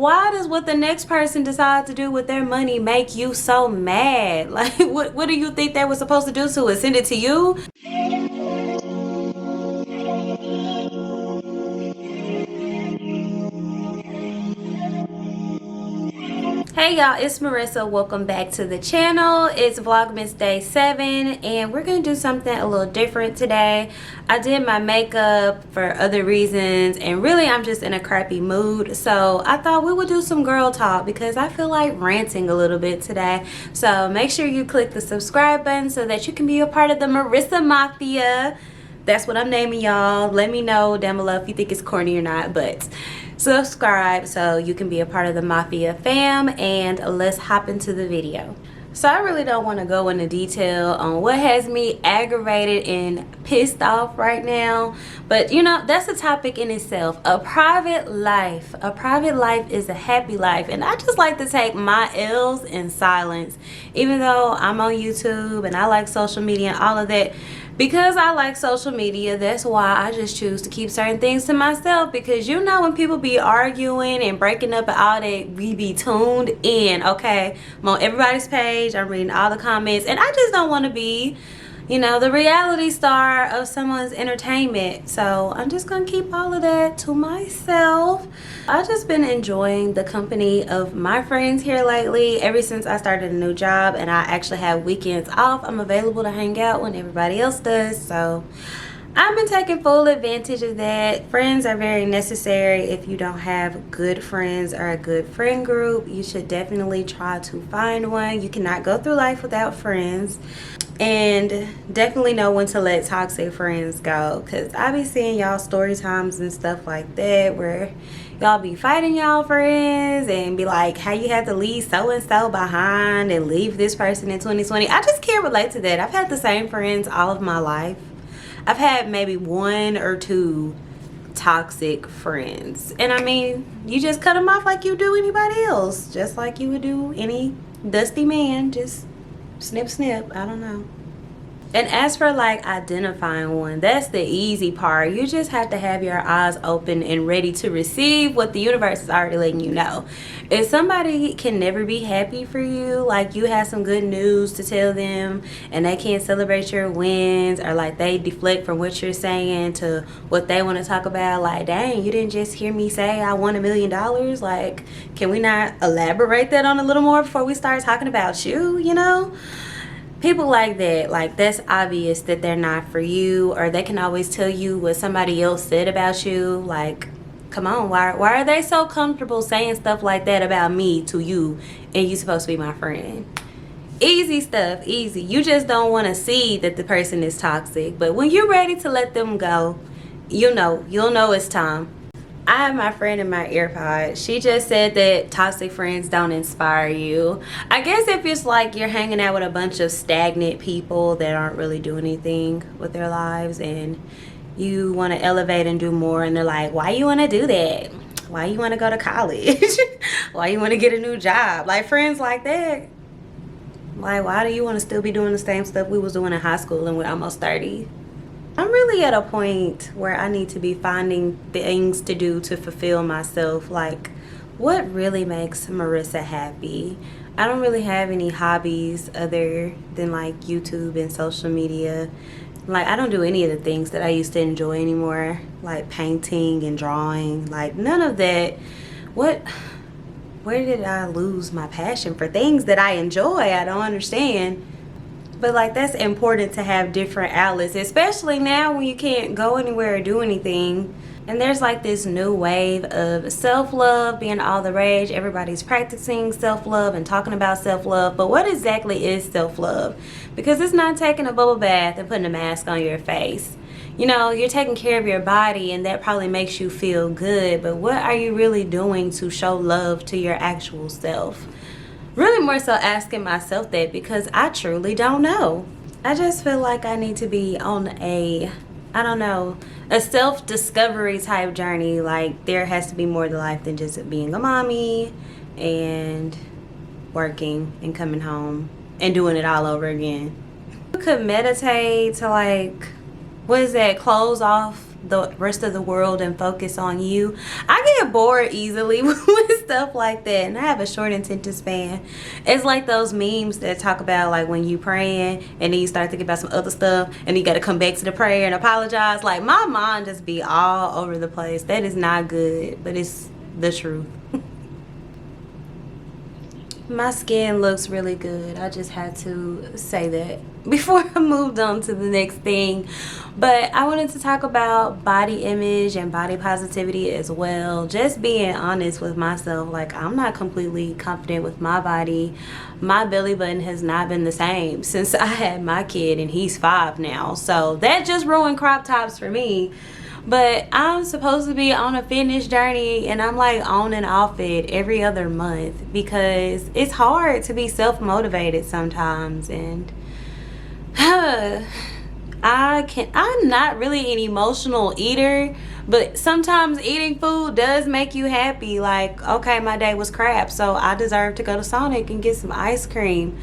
Why does what the next person decides to do with their money make you so mad? Like, what do you think they were supposed to do to it? Send it to you? Hey y'all, it's Marissa. Welcome back to the channel. It's Vlogmas Day 7 and we're gonna do something a little different today. I did my makeup for other reasons and really I'm just in a crappy mood, so I thought we would do some girl talk because I feel like ranting a little bit today. So make sure you click the subscribe button so that you can be a part of the Marissa Mafia. That's what I'm naming y'all. Let me know down below if you think it's corny or not, but subscribe so you can be a part of the Mafia fam, and let's hop into the video. So I really don't want to go into detail on what has me aggravated and pissed off right now, but you know, that's a topic in itself. A private life is a happy life, and I just like to take my L's in silence. Even though I'm on YouTube and I like social media and all of that, because I like social media, that's why I just choose to keep certain things to myself. Because you know, when people be arguing and breaking up and all that, we be tuned in, okay? I'm on everybody's page, I'm reading all the comments, and I just don't want to be, you know, the reality star of someone's entertainment. So I'm just gonna keep all of that to myself. I've just been enjoying the company of my friends here lately. Ever since I started a new job and I actually have weekends off, I'm available to hang out when everybody else does. So I've been taking full advantage of that. Friends are very necessary. If you don't have good friends or a good friend group, you should definitely try to find one. You cannot go through life without friends. And definitely know when to let toxic friends go, because I be seeing y'all story times and stuff like that where y'all be fighting y'all friends and be like, how you had to leave so and so behind and leave this person in 2020. I just can't relate to that. I've had the same friends all of my life. I've had maybe one or two toxic friends, and I mean, you just cut them off like you do anybody else, just like you would do any dusty man. Just snip snip. I don't know. And as for like identifying one, that's the easy part. You just have to have your eyes open and ready to receive what the universe is already letting you know. If somebody can never be happy for you, like you have some good news to tell them and they can't celebrate your wins, or like they deflect from what you're saying to what they want to talk about, like, dang, you didn't just hear me say I won $1 million. Like, can we not elaborate that on a little more before we start talking about you, you know? People like that, like, that's obvious that they're not for you, or they can always tell you what somebody else said about you. Like, come on, why are they so comfortable saying stuff like that about me to you, and you supposed to be my friend? Easy stuff, easy. You just don't want to see that the person is toxic, but when you're ready to let them go, you'll know it's time. I have my friend in my earpod. She just said that toxic friends don't inspire you. I guess if it's like you're hanging out with a bunch of stagnant people that aren't really doing anything with their lives, and you want to elevate and do more, and they're like, why you want to do that? Why you want to go to college? Why you want to get a new job? Like, friends like that. Like, why do you want to still be doing the same stuff we was doing in high school and we're almost 30? I'm really at a point where I need to be finding things to do to fulfill myself. Like, what really makes Marissa happy? I don't really have any hobbies other than like YouTube and social media. Like, I don't do any of the things that I used to enjoy anymore, like painting and drawing. Like, none of that. Where did I lose my passion for things that I enjoy? I don't understand. But like, that's important to have different outlets, especially now when you can't go anywhere or do anything. And there's like this new wave of self-love being all the rage. Everybody's practicing self-love and talking about self-love. But what exactly is self-love? Because it's not taking a bubble bath and putting a mask on your face. You know, you're taking care of your body and that probably makes you feel good. But what are you really doing to show love to your actual self? Really more so asking myself that, because I truly don't know. I just feel like I need to be on a self-discovery type journey. Like, there has to be more to life than just being a mommy and working and coming home and doing it all over again. You could meditate to, like, what is that, close off the rest of the world and focus on you. I get bored easily with stuff like that, and I have a short attention span. It's like those memes that talk about like when you praying and then you start thinking about some other stuff and you got to come back to the prayer and apologize. Like my mind just be all over the place. That is not good, but it's the truth. My skin looks really good. I just had to say that before I moved on to the next thing. But I wanted to talk about body image and body positivity as well. Just being honest with myself. Like, I'm not completely confident with my body. My belly button has not been the same since I had my kid, and he's 5 now. So that just ruined crop tops for me. But I'm supposed to be on a fitness journey, and I'm like on and off it every other month because it's hard to be self-motivated sometimes. And I'm not really an emotional eater, but sometimes eating food does make you happy. Like, okay, my day was crap, so I deserve to go to Sonic and get some ice cream.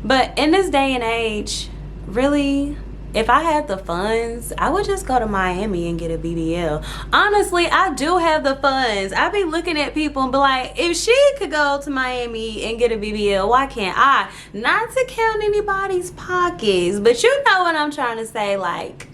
But in this day and age, really, if I had the funds, I would just go to Miami and get a BBL. Honestly, I do have the funds. I be looking at people and be like, if she could go to Miami and get a BBL, why can't I? Not to count anybody's pockets, but you know what I'm trying to say. Like,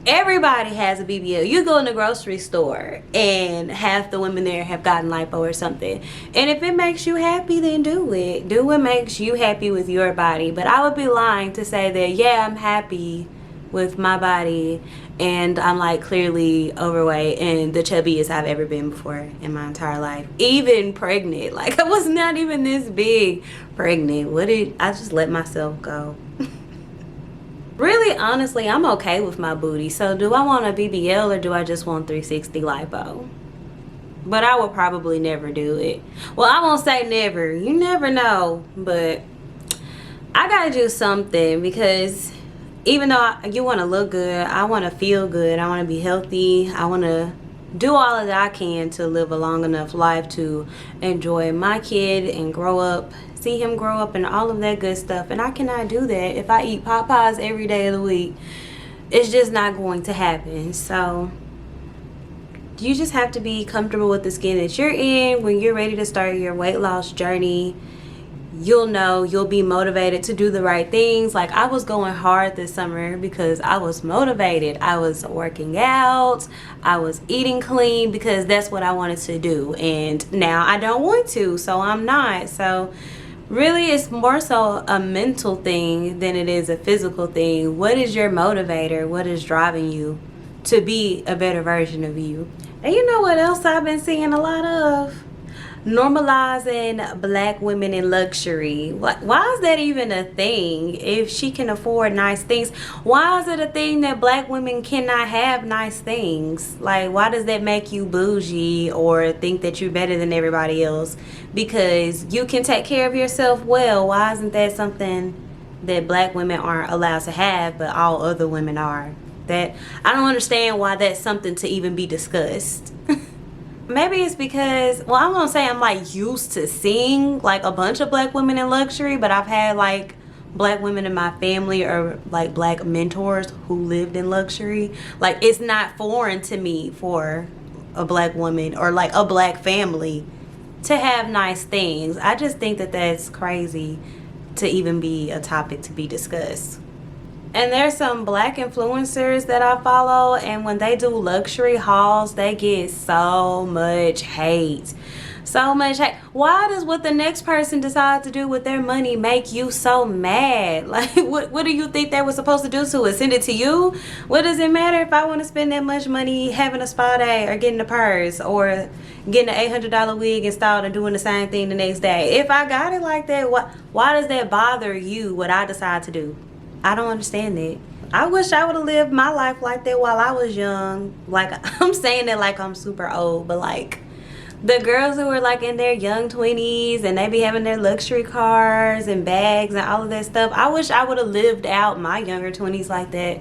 everybody has a BBL. You go in the grocery store and half the women there have gotten lipo or something. And if it makes you happy, then do it. Do what makes you happy with your body. But I would be lying to say that, yeah, I'm happy with my body and I'm like clearly overweight and the chubbiest I've ever been before in my entire life. Even pregnant. Like, I was not even this big pregnant. I just let myself go. Really, honestly, I'm okay with my booty. So do I want a BBL or do I just want 360 lipo? But I would probably never do it. Well, I won't say never. You never know. But I gotta do something because even though you want to look good, I want to feel good. I want to be healthy. I want to do all that I can to live a long enough life to enjoy my kid and grow up, see him grow up and all of that good stuff. And I cannot do that if I eat Popeyes every day of the week. It's just not going to happen. So you just have to be comfortable with the skin that you're in. When you're ready to start your weight loss journey, you'll know, you'll be motivated to do the right things. Like, I was going hard this summer because I was motivated. I was working out, I was eating clean because that's what I wanted to do, and now I don't want to, so I'm not. So really, it's more so a mental thing than it is a physical thing. What is your motivator? What is driving you to be a better version of you? And you know what else I've been seeing a lot of? Normalizing black women in luxury. Why is that even a thing? If she can afford nice things, why is it a thing that black women cannot have nice things? Like, why does that make you bougie or think that you're better than everybody else because you can take care of yourself well? Why isn't that something that black women aren't allowed to have but all other women are? That I don't understand why that's something to even be discussed. Maybe it's because, well, I'm gonna say I'm like used to seeing like a bunch of black women in luxury, but I've had like black women in my family or like black mentors who lived in luxury. Like, it's not foreign to me for a black woman or like a black family to have nice things. I just think that that's crazy to even be a topic to be discussed. And there's some black influencers that I follow, and when they do luxury hauls, they get so much hate. So much hate. Why does what the next person decides to do with their money make you so mad? Like, what do you think they were supposed to do to it? Send it to you? What does it matter if I want to spend that much money having a spa day or getting a purse or getting an $800 wig installed and doing the same thing the next day? If I got it like that, why does that bother you, what I decide to do? I don't understand that. I wish I would have lived my life like that while I was young. Like, I'm saying that like I'm super old, but like the girls who are like in their young 20s and they be having their luxury cars and bags and all of that stuff, I wish I would have lived out my younger 20s like that,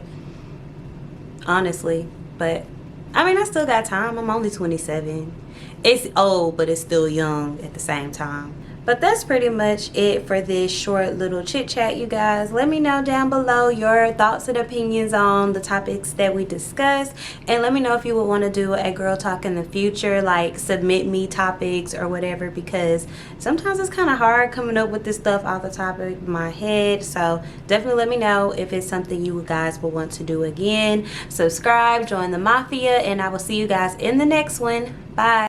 honestly. But I mean, I still got time. I'm only 27. It's old, but it's still young at the same time. But that's pretty much it for this short little chit chat, you guys. Let me know down below your thoughts and opinions on the topics that we discussed, and let me know if you would want to do a girl talk in the future, like submit me topics or whatever, because sometimes it's kind of hard coming up with this stuff off the top of my head. So definitely let me know if it's something you guys will want to do again. Subscribe, join the mafia, and I will see you guys in the next one. Bye.